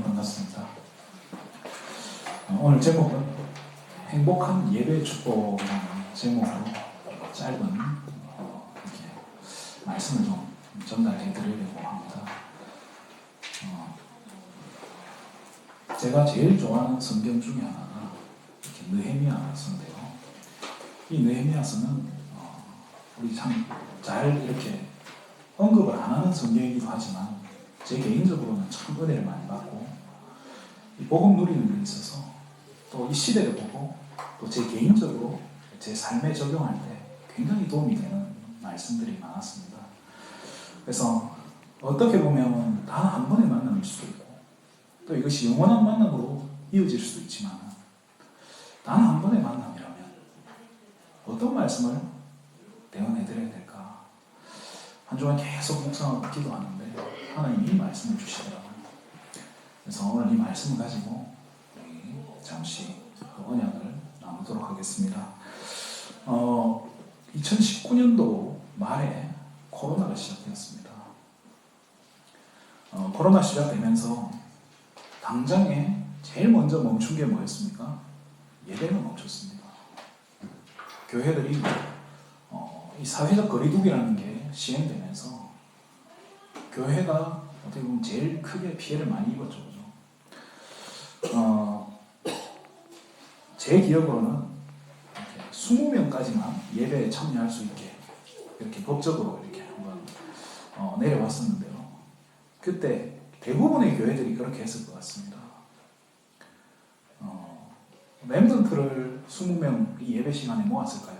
반갑습니다. 오늘 제목은 행복한 예배 축복이라는 제목으로 짧은 이렇게 말씀을 좀 전달해 드리려고 합니다. 제가 제일 좋아하는 성경 중에 하나가 이렇게 느헤미야서인데요. 이 느헤미야서는 우리 참 잘 이렇게 언급을 안 하는 성경이기도 하지만 제 개인적으로는 참 은혜를 많이 받고 이 복음 누리는 데 있어서 또 이 시대를 보고 또 제 개인적으로 제 삶에 적용할 때 굉장히 도움이 되는 말씀들이 많았습니다. 그래서 어떻게 보면 단 한 번의 만남일 수도 있고 또 이것이 영원한 만남으로 이어질 수도 있지만 단 한 번의 만남이라면 어떤 말씀을 대언해드려야 될까? 한 주간 계속 묵상하고 기도하는데 하나님이 이 말씀을 주시더라고요. 그래서 오늘 이 말씀을 가지고 우리 잠시 그 언약을 나누도록 하겠습니다. 2019년도 말에 코로나가 시작되었습니다. 코로나 시작되면서 당장에 제일 먼저 멈춘 게 뭐였습니까? 예배가 멈췄습니다. 교회들이 이 사회적 거리두기라는 게 시행되면서 교회가 어떻게 보면 제일 크게 피해를 많이 입었죠. 제 기억으로는 20명까지만 예배에 참여할 수 있게 이렇게 법적으로 이렇게 한번 내려왔었는데요. 그때 대부분의 교회들이 그렇게 했을 것 같습니다. 렘넌트를 20명 이 예배 시간에 모았을까요?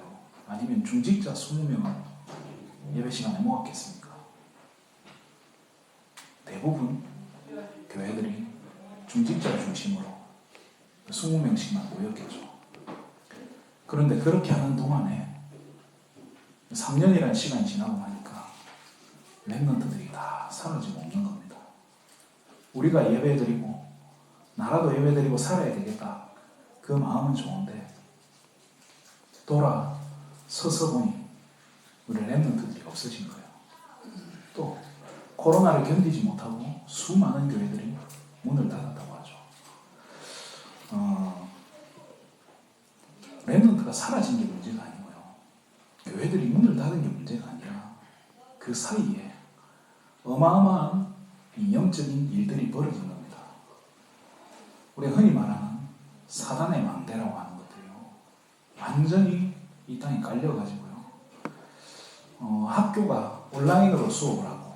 아니면 중직자 20명을 예배 시간에 모았겠습니까? 대부분 교회들이 중직자를 중심으로 20명씩만 모였겠죠. 그런데 그렇게 하는 동안에 3년이라는 시간이 지나고 나니까 렘넌트들이 다 사라지고 없는 겁니다. 우리가 예배드리고 나라도 예배드리고 살아야 되겠다. 그 마음은 좋은데 돌아서서 보니 우리 렘넌트들이 없어진 거예요. 또 코로나를 견디지 못하고 수많은 교회들이 문을 닫았다고 하죠. 렘넌트가 사라진 게 문제가 아니고요. 교회들이 문을 닫은 게 문제가 아니라 그 사이에 어마어마한 이 영적인 일들이 벌어진 겁니다. 우리가 흔히 말하는 사단의 망대라고 하는 것들이요. 완전히 이 땅에 깔려가지고요. 학교가 온라인으로 수업을 하고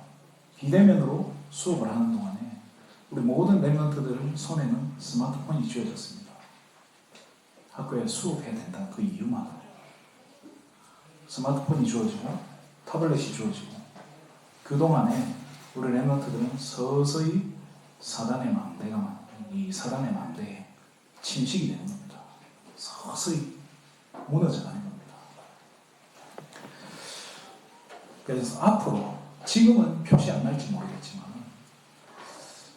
비대면으로 수업을 하는 동안에 우리 모든 렘넌트들 손에는 스마트폰이 쥐어졌습니다. 학교에 수업해야 된다는 그 이유만으로 스마트폰이 주어지고 타블렛이 주어지고 그동안에 우리 렘넌트들은 서서히 사단의 망대에 침식이 되는 겁니다. 서서히 무너져가는 겁니다. 그래서 앞으로 지금은 표시 안 날지 모르겠지만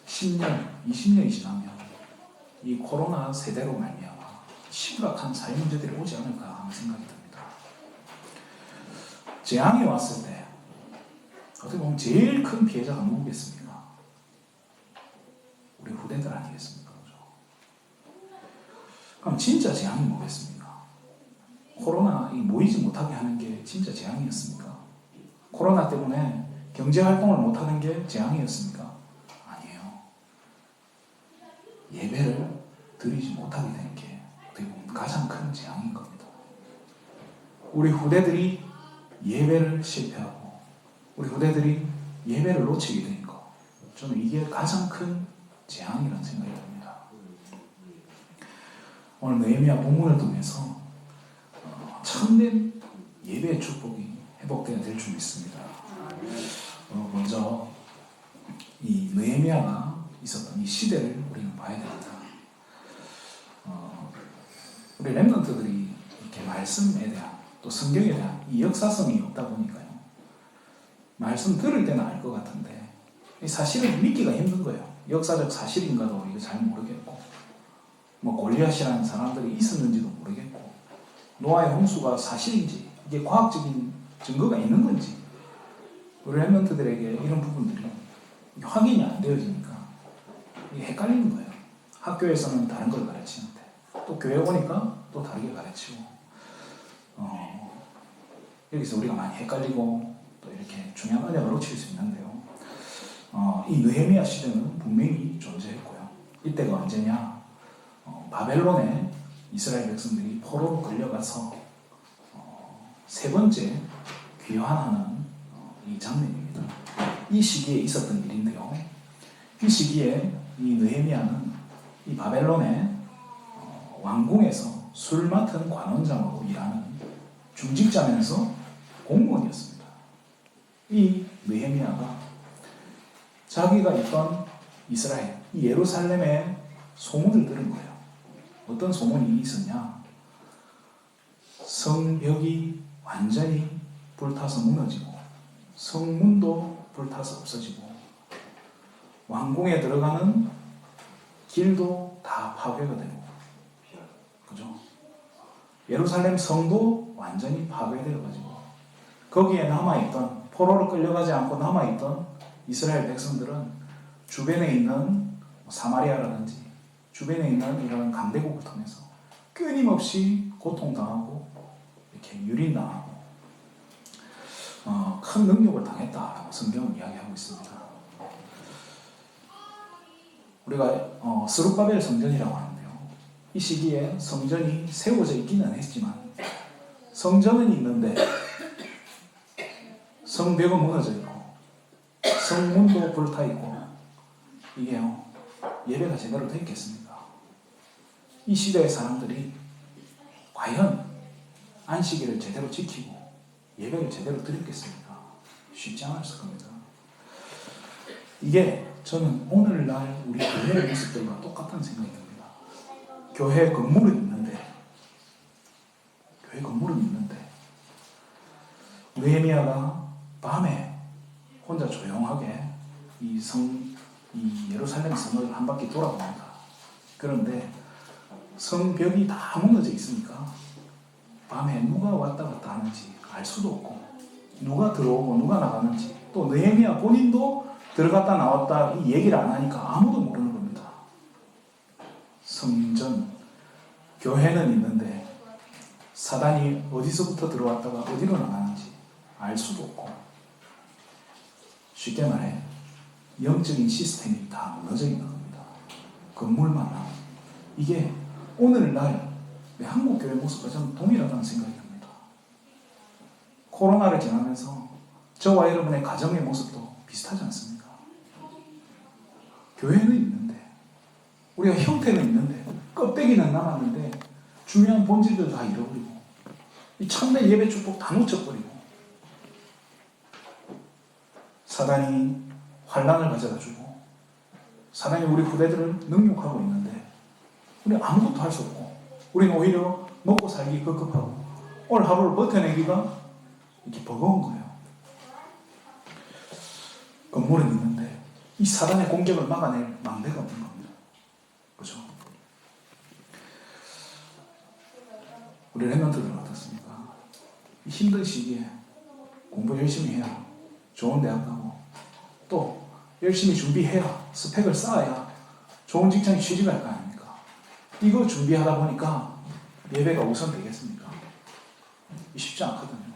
10년, 20년이 지나면 이 코로나 세대로 말미암아 심각한 사회 문제들이 오지 않을까 하는 생각이 듭니다. 재앙이 왔을 때 어떻게 보면 제일 큰 피해자가 누구겠습니까? 우리 후대들 아니겠습니까? 그럼 진짜 재앙이 뭐겠습니까? 코로나 모이지 못하게 하는 게 진짜 재앙이었습니까? 코로나 때문에 경제활동을 못하는 게 재앙이었습니까? 아니에요. 예배를 드리지 못하게 된 게 어떻게 보면 가장 큰 재앙인 겁니다. 우리 후대들이 예배를 실패하고 우리 후대들이 예배를 놓치게 된 거, 저는 이게 가장 큰 재앙이라는 생각이 듭니다. 오늘 느헤미야 본문을 통해서 참된 예배의 축복이 회복되어야 될 줄 믿습니다. 먼저 이 느헤미야가 있었던 이 시대를 우리는 봐야 됩니다. 우리 렘넌트들이 이렇게 말씀에 대한 또 성경에 대한 이 역사성이 없다 보니까요. 말씀 들을 때는 알 것 같은데 이 사실을 믿기가 힘든 거예요. 역사적 사실인가도 이거 잘 모르겠고 골리앗이라는 사람들이 있었는지도 모르겠고 노아의 홍수가 사실인지 이게 과학적인 증거가 있는 건지 우리 렘넌트들에게 이런 부분들이 확인이 안 되어지니까 이게 헷갈리는 거예요. 학교에서는 다른 걸 가르치는데 또 교회 오니까 또 다르게 가르치고 여기서 우리가 많이 헷갈리고 또 이렇게 중요한 언약을 놓칠 수 있는데요. 이 느헤미야 시대는 분명히 존재했고요. 이때가 언제냐? 바벨론에 이스라엘 백성들이 포로로 끌려가서 세 번째 귀환하는 이 장면입니다. 이 시기에 있었던 일인데요. 이 시기에 이 느헤미야는 이 바벨론의 왕궁에서 술 맡은 관원장으로 일하는 중직자면서 공무원이었습니다. 이 느헤미야가 자기가 있던 이스라엘, 이 예루살렘의 소문을 들은 거예요. 어떤 소문이 있었냐? 성벽이 완전히 불타서 무너지고 성문도 불타서 없어지고 왕궁에 들어가는 길도 다 파괴가 되고, 그죠? 예루살렘 성도 완전히 파괴되어가지고 거기에 남아있던, 포로로 끌려가지 않고 남아있던 이스라엘 백성들은 주변에 있는 사마리아라든지 주변에 있는 이런 강대국을 통해서 끊임없이 고통당하고 이렇게 유린당하고 큰 능력을 당했다라고 성경은 이야기하고 있습니다. 우리가 스룹바벨 성전이라고 하는데요. 이 시기에 성전이 세워져 있기는 했지만 성전은 있는데 성벽은 무너져 있고 성문도 불타 있고 이게요, 예배가 제대로 됐겠습니까? 이 시대의 사람들이 과연 안식일을 제대로 지키고 예배를 제대로 드렸겠습니까? 쉽지 않았을 겁니다. 이게 저는 오늘날 우리 교회의 모습들과 똑같은 생각이 듭니다. 교회 건물은 있는데 느헤미야가 밤에 혼자 조용하게 이 예루살렘 성을 한 바퀴 돌아봅니다. 그런데 성벽이 다 무너져 있으니까 밤에 누가 왔다 갔다 하는지 알 수도 없고 누가 들어오고 누가 나가는지 또 느헤미야 본인도 들어갔다 나왔다 이 얘기를 안 하니까 아무도 모르는 겁니다. 성전, 교회는 있는데 사단이 어디서부터 들어왔다가 어디로 나가는지 알 수도 없고, 쉽게 말해 영적인 시스템이 다 무너져 있는 겁니다. 건물만 나오고. 이게 오늘날 한국 교회 모습과 저는 동일하다는 생각이 듭니다. 코로나를 지나면서 저와 여러분의 가정의 모습도 비슷하지 않습니까? 교회는 있는데, 우리가 형태는 있는데, 껍데기는 남았는데 중요한 본질들 다 잃어버리고 이 참된 예배 축복 다 놓쳐버리고 사단이 환란을 가져다주고 사단이 우리 후대들을 능욕하고 있는데 우리 아무것도 할 수 없고 우리는 오히려 먹고 살기 급급하고 오늘 하루를 버텨내기가 이렇게 버거운 거예요. 건물은 있는데 이 사단의 공격을 막아낼 망대가 없는 겁니다. 그렇죠? 우리 랩런트들은 어떻습니까? 이 힘든 시기에 공부 열심히 해야 좋은 대학 가고 또 열심히 준비해야 스펙을 쌓아야 좋은 직장에 취직할 거 아닙니까? 이거 준비하다 보니까 예배가 우선 되겠습니까? 쉽지 않거든요.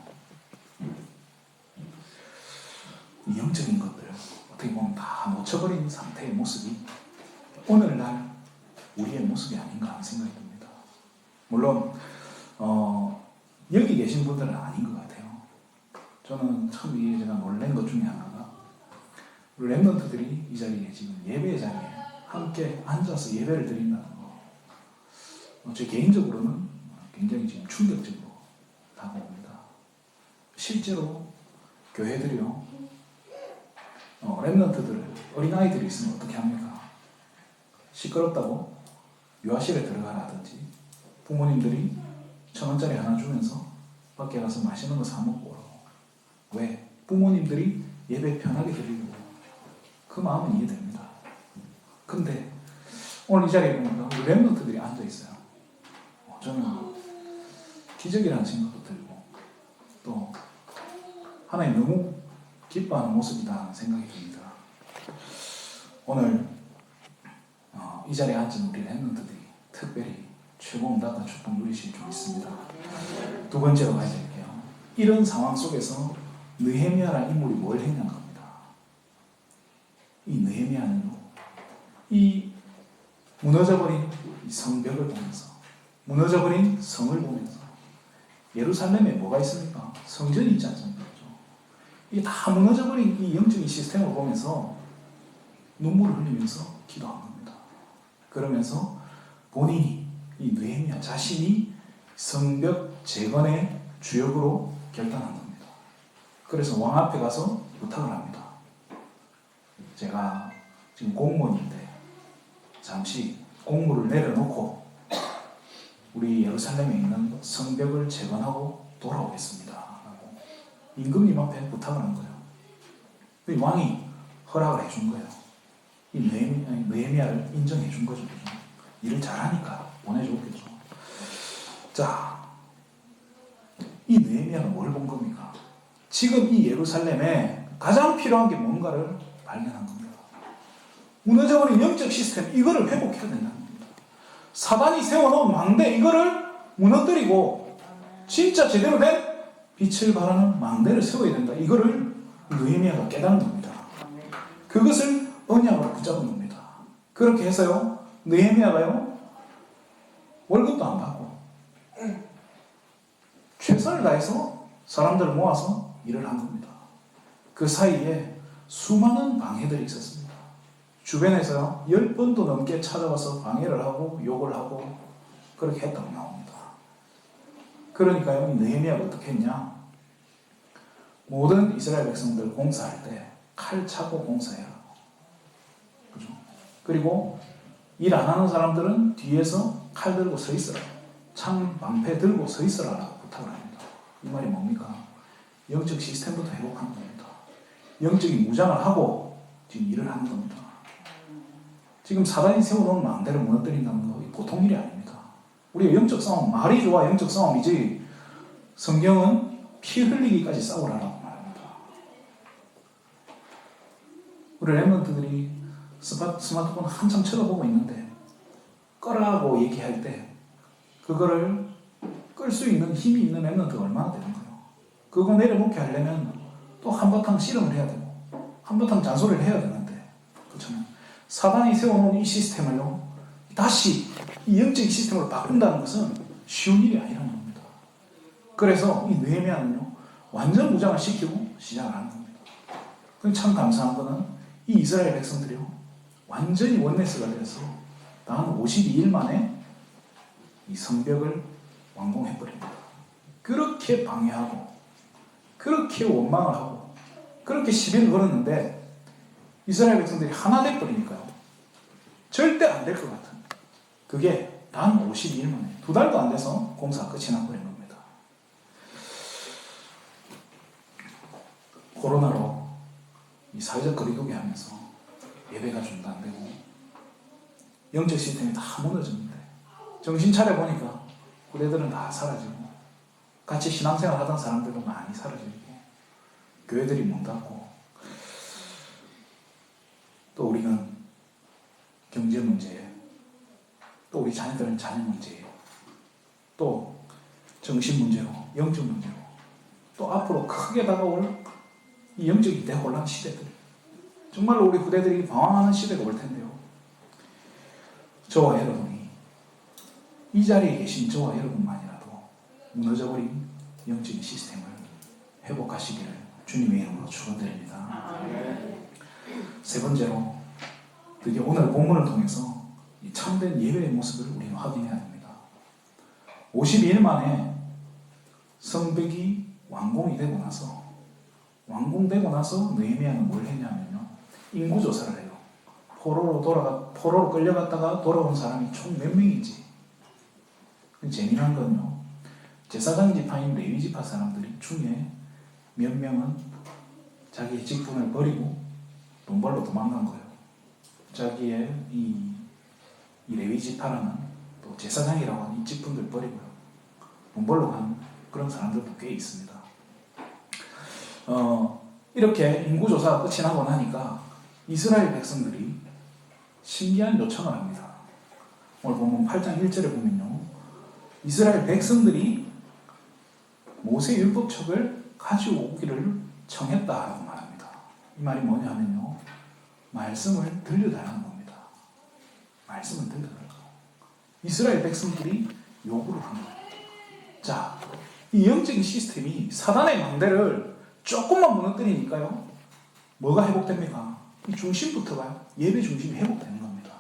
이 영적인 것들 어떻게 보면 다 놓쳐버린 상태의 모습이 오늘날 우리의 모습이 아닌가 하는 생각이 듭니다. 물론 여기 계신 분들은 아닌 것 같아요. 저는 참 제가 놀란 것 중에 하나가 우리 랩런트들이 이 자리에 지금 예배 자리에 함께 앉아서 예배를 드린다는 거, 제 개인적으로는 굉장히 지금 충격적으로 다가옵니다. 실제로 교회들이요, 랩런트들, 어린아이들이 있으면 어떻게 합니까? 시끄럽다고 유아실에 들어가라든지 부모님들이 1,000원짜리 하나 주면서 밖에 가서 맛있는 거 사 먹고 오라고. 왜? 부모님들이 예배 편하게 드리려고. 그 마음은 이해됩니다. 근데 오늘 이 자리에 보니까 우리 랩런트들이 앉아있어요. 저는 기적이라는 생각도 들고 또 하나님 너무 기뻐하는 모습이다 생각이 듭니다. 오늘 이 자리에 앉은 우리 랩런트들이 특별히 최고 응답과 축복 누리실 줄 믿습니다. 두 번째로 가야 될게요. 이런 상황 속에서 느헤미야라는 인물이 뭘 했냐는 겁니다. 이 느헤미야는요, 이 무너져버린 이 성벽을 보면서, 무너져버린 성을 보면서, 예루살렘에 뭐가 있습니까? 성전이 있지 않습니까? 이게 다 무너져버린 이 영적인 시스템을 보면서 눈물을 흘리면서 기도한 겁니다. 그러면서 본인이, 이 느헤미야 자신이 성벽 재건의 주역으로 결단한 겁니다. 그래서 왕 앞에 가서 부탁을 합니다. 제가 지금 공무원인데 잠시 공무를 내려놓고 우리 예루살렘에 있는 성벽을 재건하고 돌아오겠습니다. 라고 임금님 앞에 부탁을 한 거예요. 왕이 허락을 해준 거예요. 이 느헤미야를 인정해 준 거죠. 일을 잘하니까 보내줬겠죠. 자, 이 느헤미야가 뭘 본 겁니까? 지금 이 예루살렘에 가장 필요한 게 뭔가를 발견한 겁니다. 무너져버린 영적 시스템, 이거를 회복해야 된다는 겁니다. 사단이 세워놓은 망대, 이거를 무너뜨리고 진짜 제대로 된 빛을 발하는 망대를 세워야 된다. 이거를 느헤미야가 깨달은 겁니다. 그것을 언약으로 붙잡은 겁니다. 그렇게 해서요, 느헤미야가요, 월급도 안 받고 최선을 다해서 사람들을 모아서 일을 한 겁니다. 그 사이에 수많은 방해들이 있었습니다. 주변에서요, 10번도 넘게 찾아와서 방해를 하고 욕을 하고 그렇게 했다고 나옵니다. 그러니까요, 이 느헤미야가 어떻게 했냐? 모든 이스라엘 백성들 공사할 때 칼 차고 공사해라. 그죠? 그리고 일 안 하는 사람들은 뒤에서 칼 들고 서 있어라. 창, 방패 들고 서 있어라라고 부탁을 합니다. 이 말이 뭡니까? 영적 시스템부터 회복하는 겁니다. 영적인 무장을 하고 지금 일을 하는 겁니다. 지금 사단이 세워놓은 망대를 무너뜨린다는 거 보통 일이 아닙니다. 우리가 영적 싸움, 말이 좋아 영적 싸움이지, 성경은 피 흘리기까지 싸우라라고 말합니다. 우리 랩런트들이 스마트폰 한참 쳐다보고 있는데 꺼라고 얘기할 때 그거를 끌 수 있는 힘이 있는 랩런트가 얼마나 되는 거예요. 그거 내려놓게 하려면 또 한바탕 씨름을 해야 되고 한바탕 잔소리를 해야 되는데, 그렇잖아요. 사단이 세워놓은 이 시스템을요, 다시 이 영적 시스템으로 바꾼다는 것은 쉬운 일이 아니라는 겁니다. 그래서 이 느헤미야는요, 완전 무장을 시키고 시작을 하는 겁니다. 참 감사한 거는 이 이스라엘 백성들이요, 완전히 원네스가 돼서 단 52일 만에 이 성벽을 완공해버립니다. 그렇게 방해하고 그렇게 원망을 하고 그렇게 시비를 걸었는데 이스라엘 백성들이 하나 돼버리니까요, 절대 안 될 것 같은, 그게 단 52일 만에, 2달도 안 돼서 공사가 끝이 나버린 겁니다. 코로나로 이 사회적 거리두기 하면서 예배가 중단되고 영적 시스템이 다 무너졌는데 정신 차려보니까 후대들은 다 사라지고 같이 신앙생활 하던 사람들도 많이 사라지고 교회들이 문 닫고 또 우리는 경제 문제, 또 우리 자녀들은 자녀 문제, 또 정신 문제로, 영적 문제로, 또 앞으로 크게 다가올 이 영적인 대혼란 시대들, 정말로 우리 후대들이 방황하는 시대가 올 텐데요. 저와 여러분이, 이 자리에 계신 저와 여러분만이라도 무너져버린 영적인 시스템을 회복하시기를 주님의 이름으로 축원드립니다. 세 번째로, 드디어 오늘 본문을 통해서 이 참된 예배의 모습을 우리는 확인해야 됩니다. 52일 만에 성벽이 완공되고 나서 느헤미야는 뭘 했냐면요, 인구조사를 해요. 포로로 끌려갔다가 돌아온 사람이 총 몇 명인지. 재미난 건요, 제사장 지파인 레위 지파 사람들이 중에 몇 명은 자기의 직분을 버리고 돈 벌러 도망간 거예요. 자기의 이 레위 지파라는, 또 제사장이라고 하는 이 직분들 버리고요, 돈 벌러 간 그런 사람들도 꽤 있습니다. 이렇게 인구조사가 끝이 나고 나니까 이스라엘 백성들이 신기한 요청을 합니다. 오늘 보면 8장 1절에 보면요. 이스라엘 백성들이 모세 율법책을 가지고 오기를 청했다라고 말합니다. 이 말이 뭐냐면요. 말씀을 들려달라는 겁니다. 말씀을 들려달라고. 이스라엘 백성들이 요구를 한 거예요. 자, 이 영적인 시스템이 사단의 망대를 조금만 무너뜨리니까요. 뭐가 회복됩니까? 이 중심부터가 예배 중심이 회복되는 겁니다.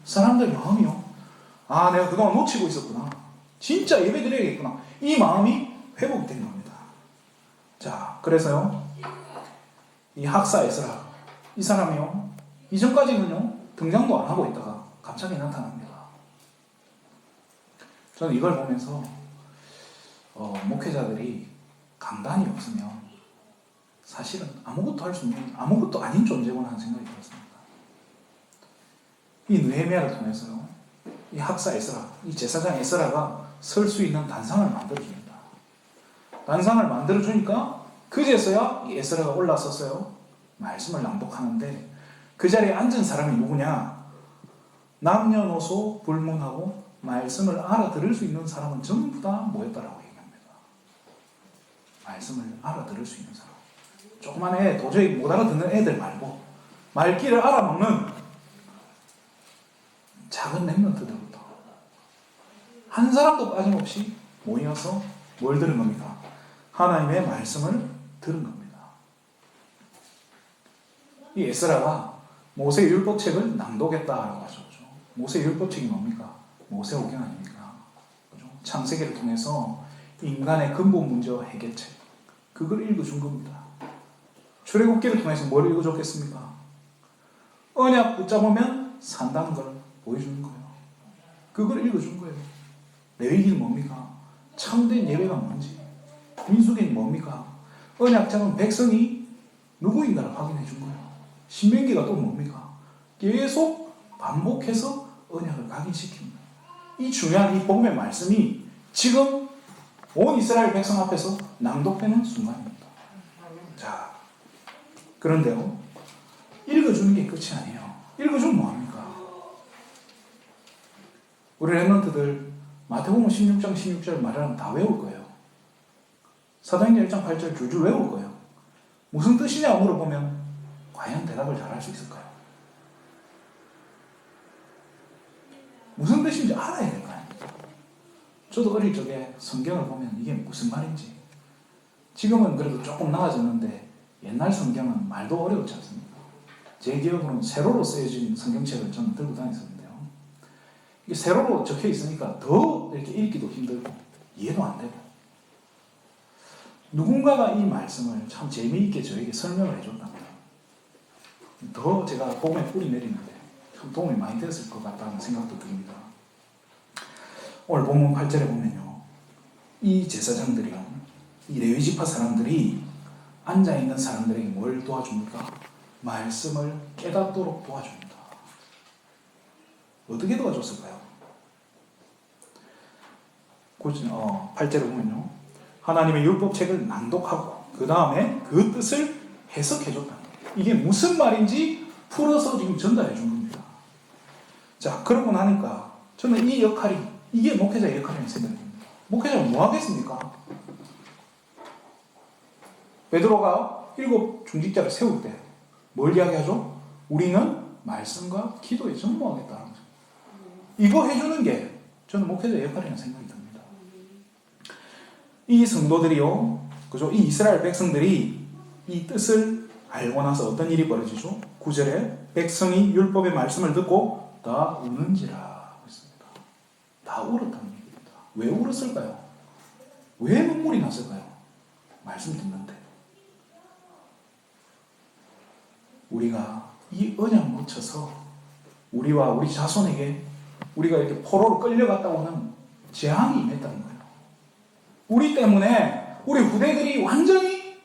사람들 마음이요. 아, 내가 그동안 놓치고 있었구나. 진짜 예배 드려야겠구나. 이 마음이 회복이 된 겁니다. 자, 그래서요. 이 학사 에스라, 이 사람이요. 이전까지는요. 등장도 안 하고 있다가 갑자기 나타납니다. 저는 이걸 보면서 목회자들이 강단이 없으면 사실은 아무것도 할 수 없는, 아무것도 아닌 존재구나 하는 생각이 들었습니다. 이 느헤미야를 통해서요. 이 학사 에스라, 이 제사장 에스라가 설 수 있는 단상을 만들어줍니다. 단상을 만들어주니까 그제서야 이 에스라가 올라섰어요. 말씀을 낭독하는데 그 자리에 앉은 사람이 누구냐? 남녀노소 불문하고 말씀을 알아들을 수 있는 사람은 전부 다 모였다라고 얘기합니다. 말씀을 알아들을 수 있는 사람. 조그만 애, 도저히 못 알아듣는 애들 말고 말귀를 알아먹는 작은 렘넌트들부터 한 사람도 빠짐없이 모여서 뭘 들은 겁니까? 하나님의 말씀을 들은 겁니다. 이 에스라가 모세 율법책을 낭독했다라고 하죠. 모세 율법책이 뭡니까? 모세오경 아닙니까? 그죠? 창세기를 통해서 인간의 근본 문제와 해결책, 그걸 읽어준 겁니다. 출애굽기를 통해서 뭘 읽어줬겠습니까? 언약 붙잡으면 산다는 걸 보여주는 거예요. 그걸 읽어준 거예요. 레위기는 뭡니까? 참된 예배가 뭔지, 민수기는 뭡니까? 언약 잡은 백성이 누구인가를 확인해 준 거예요. 신명기가 또 뭡니까? 계속 반복해서 언약을 각인시킵니다. 이 중요한 이 복음의 말씀이 지금 온 이스라엘 백성 앞에서 낭독되는 순간입니다. 자, 그런데요, 읽어주는 게 끝이 아니에요. 읽어주면 뭐합니까? 우리 렘넌트들 마태복음 16장 16절 말하면 다 외울 거예요. 사도행전 1장 8절 줄줄 외울 거예요. 무슨 뜻이냐 물어보면 과연 대답을 잘할 수 있을까요? 무슨 뜻인지 알아야 될 거 아닙니까? 저도 어릴 적에 성경을 보면 이게 무슨 말인지, 지금은 그래도 조금 나아졌는데 옛날 성경은 말도 어려웠지 않습니까? 제 기억으로는 세로로 쓰여진 성경책을 저는 들고 다녔었는데요. 이게 세로로 적혀 있으니까 더 이렇게 읽기도 힘들고 이해도 안 되고, 누군가가 이 말씀을 참 재미있게 저에게 설명을 해줬답니다. 더 제가 복음에 뿌리 내리는데 참 도움이 많이 됐을 것 같다는 생각도 듭니다. 오늘 본문 8절에 보면요, 이 제사장들이요, 이 레위지파 사람들이 앉아있는 사람들에게 뭘 도와줍니까? 말씀을 깨닫도록 도와줍니다. 어떻게 도와줬을까요? 8절에 보면요, 하나님의 율법책을 낭독하고 그 다음에 그 뜻을 해석해줬다. 이게 무슨 말인지 풀어서 지금 전달해 준 겁니다. 자, 그러고 나니까 저는 이 역할이, 이게 목회자의 역할이라는 생각이 듭니다. 목회자는 뭐 하겠습니까? 베드로가 7 중직자를 세울 때 뭘 이야기하죠? 우리는 말씀과 기도에 전무하겠다는 거죠. 이거 해주는 게 저는 목회자의 역할이라는 생각이 듭니다. 이 성도들이요, 그죠? 이 이스라엘 백성들이 이 뜻을 알고 나서 어떤 일이 벌어지죠? 9절에 백성이 율법의 말씀을 듣고 다 우는지라 했습니다. 다 울었다는 얘기입니다. 왜 울었을까요? 왜 눈물이 났을까요? 말씀 듣는데. 우리가 이 언약 묻혀서 우리와 우리 자손에게 우리가 이렇게 포로로 끌려갔다 오는 재앙이 임했다는 거예요. 우리 때문에 우리 후대들이 완전히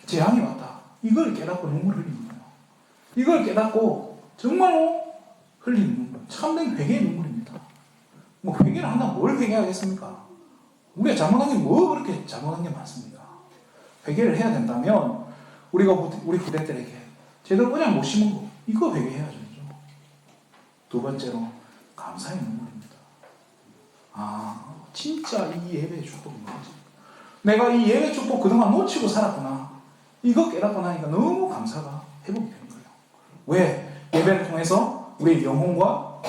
재앙이 왔다. 이걸 깨닫고 눈물을 흘리는 거예요. 이걸 깨닫고 정말로 흘리는 눈물. 참된 회개의 눈물입니다. 뭐 회개를 한다면 뭘 회개하겠습니까? 우리가 잘못한 게 뭐 그렇게 잘못한 게 많습니까? 회개를 해야 된다면 우리가 우리 후대들에게 제대로 언약 못 심은 거, 이거 회개해야죠. 두 번째로 감사의 눈물입니다. 진짜 이 예배의 축복이 뭐지? 내가 이 예배 축복 그동안 놓치고 살았구나. 이거 깨닫고 나니까 너무 감사가 회복이 되는 거예요. 왜? 예배를 통해서 우리의 영혼과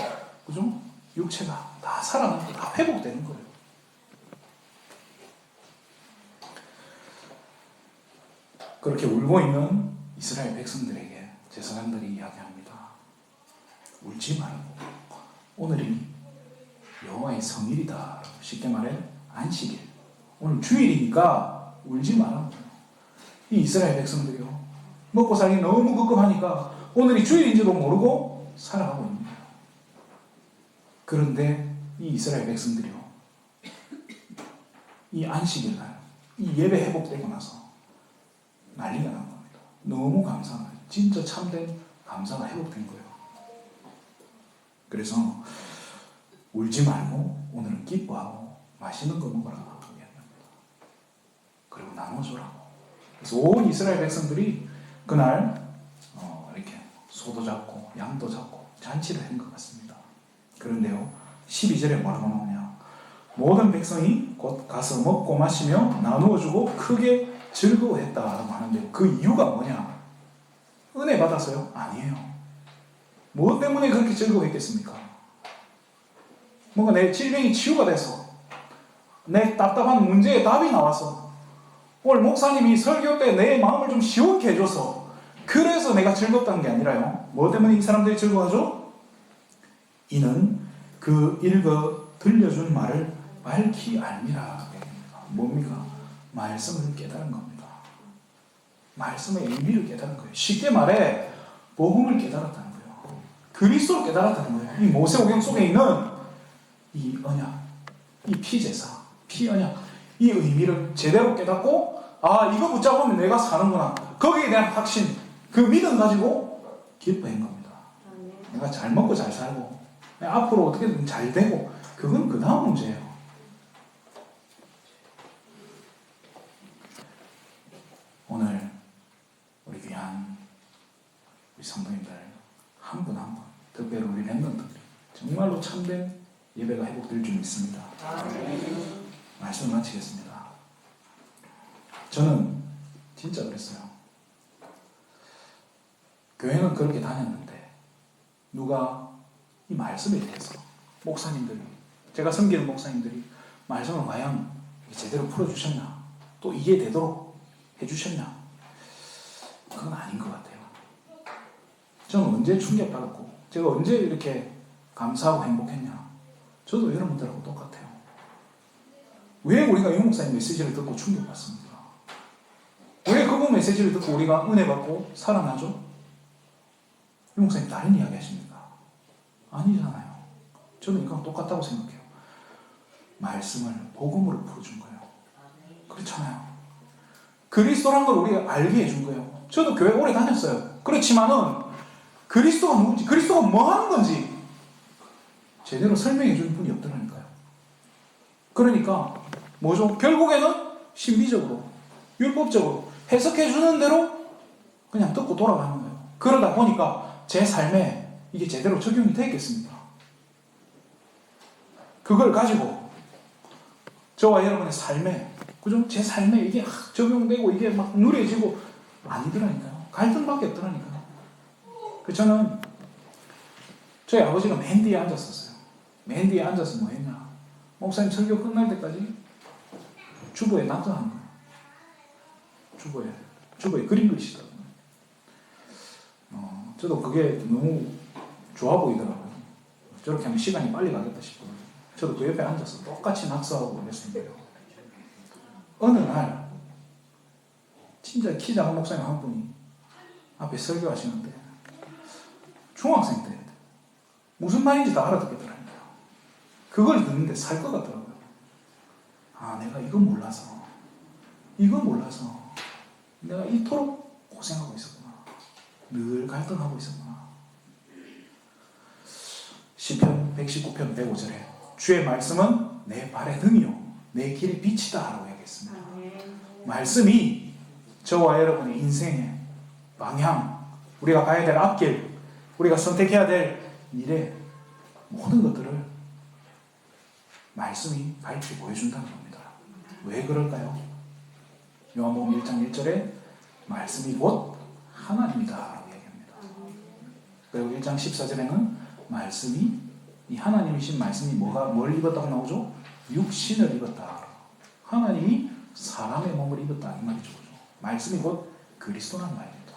그죠? 육체가 다 살아나고 다 회복되는 거예요. 그렇게 울고 있는 이스라엘 백성들에게 제사장들이 이야기합니다. 울지 말고 오늘이 여호와의 성일이다. 쉽게 말해 안식일. 오늘 주일이니까 울지 말라고. 이 이스라엘 백성들이요. 먹고 살기 너무 급급하니까 오늘이 주일인지도 모르고 살아가고 있는 거예요. 그런데 이 이스라엘 백성들이요. 이 안식일 날, 이 예배 회복되고 나서 난리가 난 겁니다. 너무 감사한 거예요. 진짜 참된 감사가 회복된 거예요. 그래서 울지 말고 오늘은 기뻐하고 맛있는 거 먹으라고 이야기합니다. 그리고 나눠주라고. 그래서 온 이스라엘 백성들이 그날 이렇게 소도 잡고 양도 잡고 잔치를 한 것 같습니다. 그런데요 12절에 뭐라고 나오냐, 모든 백성이 곧 가서 먹고 마시며 나누어주고 크게 즐거워했다라고 하는데 그 이유가 뭐냐? 은혜 받아서요? 아니에요. 뭐 때문에 그렇게 즐거워했겠습니까? 뭔가 내 질병이 치유가 돼서 내 답답한 문제에 답이 나와서 오늘 목사님이 설교 때 내 마음을 좀 시원케 해줘서 그래서 내가 즐겁다는 게 아니라요. 뭐 때문에 이 사람들이 즐거워하죠? 이는 그 읽어 들려준 말을 밝히 알미라. 뭡니까? 말씀을 깨달은 겁니다. 말씀의 의미를 깨달은 거예요. 쉽게 말해 복음을 깨달았다는 거예요. 그리스도를 깨달았다는 거예요. 이 모세오경 속에 있는 이 언약, 이 피제사, 피언약, 이 의미를 제대로 깨닫고 이거 붙잡으면 내가 사는구나. 거기에 대한 확신, 그 믿음 가지고 기뻐한 겁니다. 내가 잘 먹고 잘 살고 앞으로 어떻게든 잘 되고 그건 그 다음 문제예요. 오늘 우리 귀한 우리 성도님들 한 분 한 분, 특별히 우리 랩런트들 정말로 참된 예배가 회복될 줄 믿습니다. 말씀을 마치겠습니다. 저는 진짜 그랬어요. 교회는 그렇게 다녔는데 누가 이 말씀에 대해서 목사님들이, 제가 섬기는 목사님들이 말씀을 과연 제대로 풀어주셨나, 또 이해되도록 해주셨나, 그건 아닌 것 같아요. 저는 언제 충격받았고 제가 언제 이렇게 감사하고 행복했냐, 저도 여러분들하고 똑같아요. 왜 우리가 유 목사님 메시지를 듣고 충격받습니까? 왜 그분 메시지를 듣고 우리가 은혜 받고 살아나죠? 유 목사님 다른 이야기 하십니까? 아니잖아요. 저는 이건 똑같다고 생각해요. 말씀을 복음으로 풀어준 거예요. 그렇잖아요. 그리스도란 걸 우리가 알게 해준 거예요. 저도 교회 오래 다녔어요. 그렇지만은 그리스도가 누군지, 그리스도가 뭐 하는 건지 제대로 설명해 준 분이 없더라니까요. 그러니까 뭐죠? 결국에는 신비적으로, 율법적으로 해석해 주는 대로 그냥 듣고 돌아가는 거예요. 그러다 보니까 제 삶에 이게 제대로 적용이 되겠습니까? 그걸 가지고 저와 여러분의 삶에, 그죠? 제 삶에 이게 적용되고 이게 막 누려지고 아니더라니까요. 갈등밖에 없더라니까요. 저는 저희 아버지가 맨 뒤에 앉았었어요. 맨 뒤에 앉아서 뭐 했냐? 목사님 설교 끝날 때까지 주보에 낙서하는 거예요. 주보에 그림 그리시더라고요. 저도 그게 너무 좋아 보이더라고요. 저렇게 하면 시간이 빨리 가겠다 싶어요. 저도 그 옆에 앉아서 똑같이 낙서하고 그랬는데요. 어느 날 진짜 키 작은 목사님 한 분이 앞에 설교하시는데 중학생 때 무슨 말인지 다 알아듣겠더라고요. 그걸 듣는데 살 것 같더라고요. 내가 이거 몰라서 내가 이토록 고생하고 있었구나. 늘 갈등하고 있었구나. 시편 119편 105절에 주의 말씀은 내 발의 등이요 내 길의 빛이다 라고 얘기했습니다. 말씀이 저와 여러분의 인생의 방향, 우리가 가야 될 앞길, 우리가 선택해야 될 미래, 모든 것들을 말씀이 밝히 보여준다는 겁니다. 왜 그럴까요? 요한복음 1장 1절에 말씀이 곧 하나님이다 라고 얘기합니다. 그리고 1장 14절에는 말씀이, 이 하나님이신 말씀이 뭘 입었다고 나오죠? 육신을 입었다. 하나님이 사람의 몸을 입었다 이 말이죠. 말씀이 곧 그리스도라는 말입니다.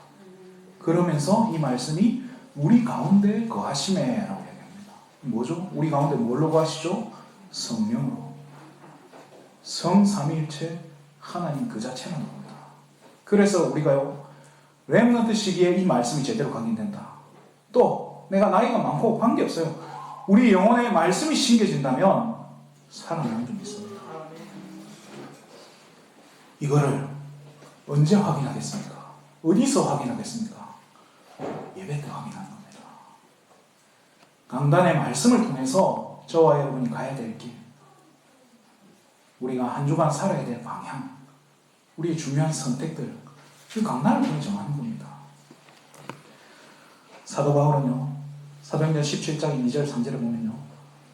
그러면서 이 말씀이 우리 가운데 거하심에 라고 얘기합니다. 뭐죠? 우리 가운데 뭘로 거하시죠? 성령으로. 성삼위일체 하나님 그 자체라는 겁니다. 그래서 우리가요, 렘넌트 시기에 이 말씀이 제대로 각인된다. 또 내가 나이가 많고 관계없어요. 우리 영혼에 말씀이 심겨진다면 살아나는 좀 있습니다. 이거를 언제 확인하겠습니까? 어디서 확인하겠습니까? 예배 때 확인하는 겁니다. 강단의 말씀을 통해서 저와 여러분이 가야 될 길, 우리가 한 주간 살아야 될 방향, 우리의 중요한 선택들, 그 강단을 통해 정하는 겁니다. 사도 바울은요, 사도행전 17장 2절 3절에 보면요,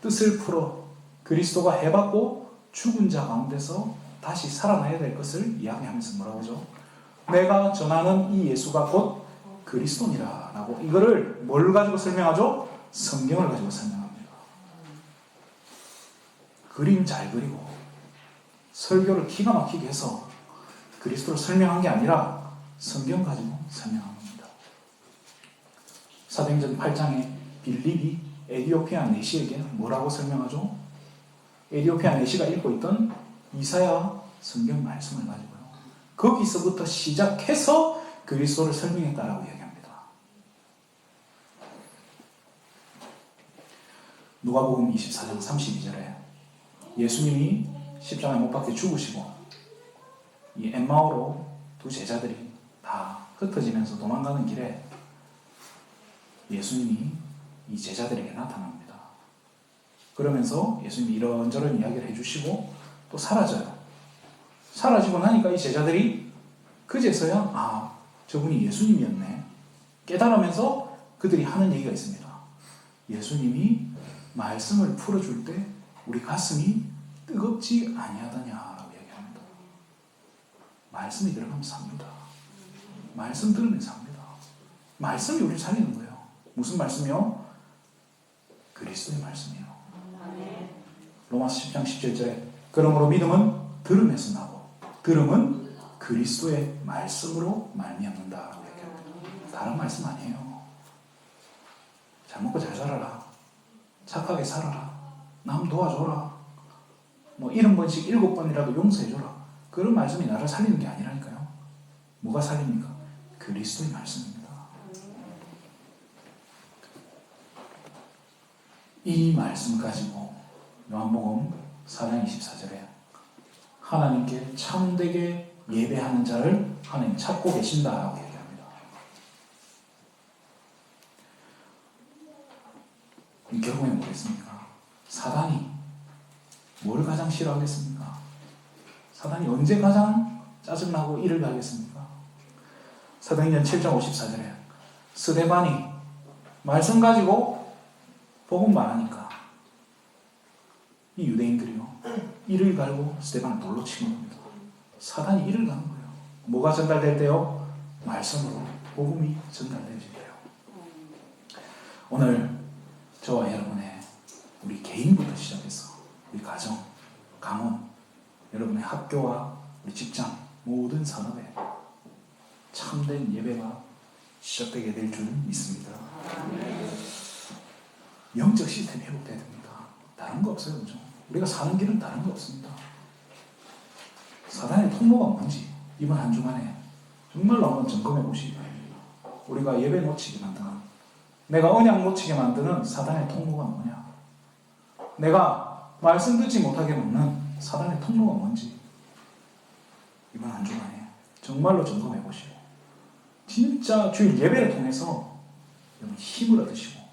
뜻을 풀어 그리스도가 해받고 죽은 자 가운데서 다시 살아나야 될 것을 이야기하면서 뭐라고 하죠? 내가 전하는 이 예수가 곧 그리스도니라 라고, 이거를 뭘 가지고 설명하죠? 성경을 가지고 설명합니다. 그림 잘 그리고 설교를 기가 막히게 해서 그리스도를 설명한 게 아니라 성경 가지고 설명한 겁니다. 사도행전 8장에 빌립이 에디오피아 내시에게 뭐라고 설명하죠? 에디오피아 내시가 읽고 있던 이사야 성경 말씀을 가지고요, 거기서부터 시작해서 그리스도를 설명했다라고 얘기합니다. 누가복음 24장 32절에 예수님이 십자가에 못 박혀 죽으시고 이 엠마오로 두 제자들이 다 흩어지면서 도망가는 길에 예수님이 이 제자들에게 나타납니다. 그러면서 예수님이 이런저런 이야기를 해주시고 또 사라져요. 사라지고 나니까 이 제자들이 그제서야 아, 저분이 예수님이었네 깨달으면서 그들이 하는 얘기가 있습니다. 예수님이 말씀을 풀어줄 때 우리 가슴이 뜨겁지 아니하더냐라고 얘기합니다. 말씀이 들어가면 삽니다. 말씀 들으면 삽니다. 말씀이 우리를 살리는 거예요. 무슨 말씀이요? 그리스도의 말씀이요. 로마서 10장 17절에 그러므로 믿음은 들음에서 나고 들음은 그리스도의 말씀으로 말미암는다라고 얘기합니다. 다른 말씀 아니에요. 잘 먹고 잘 살아라, 착하게 살아라, 남 도와줘라, 뭐 70번씩 7번이라도 용서해줘라, 그런 말씀이 나를 살리는 게 아니라니까요. 뭐가 살립니까? 그리스도의 말씀입니다. 이 말씀 가지고 요한복음 4장 24절에 하나님께 참되게 예배하는 자를 하나님 찾고 계신다라고 얘기합니다. 결국엔 뭐겠습니까? 사단이 뭘 가장 싫어하겠습니까? 사단이 언제 가장 짜증나고 일을 가겠습니까? 사도행전 7장 54절에 스데반이 말씀 가지고 복음 말하니까 이 유대인들이요, 이를 갈고 스데반을 돌로 치는 겁니다. 사단이 이를 가는 거예요. 뭐가 전달될 때요? 말씀으로 복음이 전달될 때요. 오늘 저와 여러분의 우리 개인부터 시작해서 우리 가정, 가문, 여러분의 학교와 우리 직장, 모든 산업에 참된 예배가 시작되게 될 줄 믿습니다. 영적 시스템이 회복돼야 됩니다. 다른 거 없어요. 그죠? 우리가 사는 길은 다른 거 없습니다. 사단의 통로가 뭔지 이번 한 주간에 정말로 한번 점검해 보시기 바랍니다. 우리가 예배 놓치게 만드는, 내가 언약 놓치게 만드는 사단의 통로가 뭐냐, 내가 말씀 듣지 못하게 막는 사단의 통로가 뭔지 이번 한 주간에 정말로 점검해 보시고 진짜 주일 예배를 통해서 여러분 힘을 얻으시고,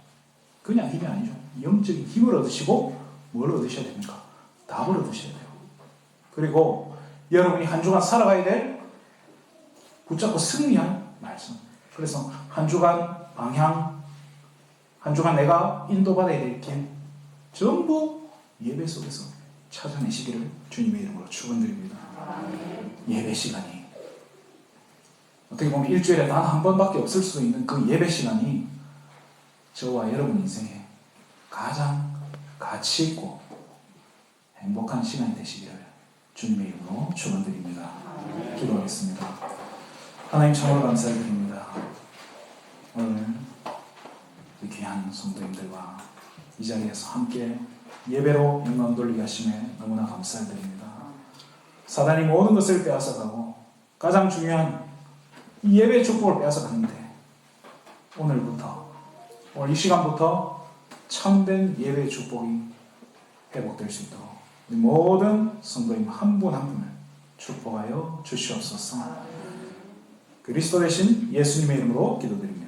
그냥 힘이 아니죠, 영적인 힘을 얻으시고 뭘 얻으셔야 됩니까? 답을 얻으셔야 돼요. 그리고 여러분이 한 주간 살아가야 될 붙잡고 승리할 말씀. 그래서 한 주간 방향, 한 주간 내가 인도받아야 될 길 전부 예배 속에서 찾아내시기를 주님의 이름으로 축원드립니다. 예배 시간이 어떻게 보면 일주일에 단 한 번밖에 없을 수 있는 그 예배 시간이 저와 여러분 인생에 가장 가치 있고 행복한 시간이 되시기를 주님의 이름으로 축원드립니다. 기도하겠습니다. 하나님 참으로 감사드립니다. 오늘 이 귀한 성도님들과 이 자리에서 함께 예배로 영광 돌리게 하심에 너무나 감사드립니다. 사단이 모든 것을 빼앗아가고 가장 중요한 이 예배 축복을 빼앗아갔는데 오늘부터 오늘 이 시간부터 참된 예배 축복이 회복될 수 있도록 모든 성도님 한 분 한 분을 축복하여 주시옵소서. 그리스도 대신 예수님의 이름으로 기도드립니다.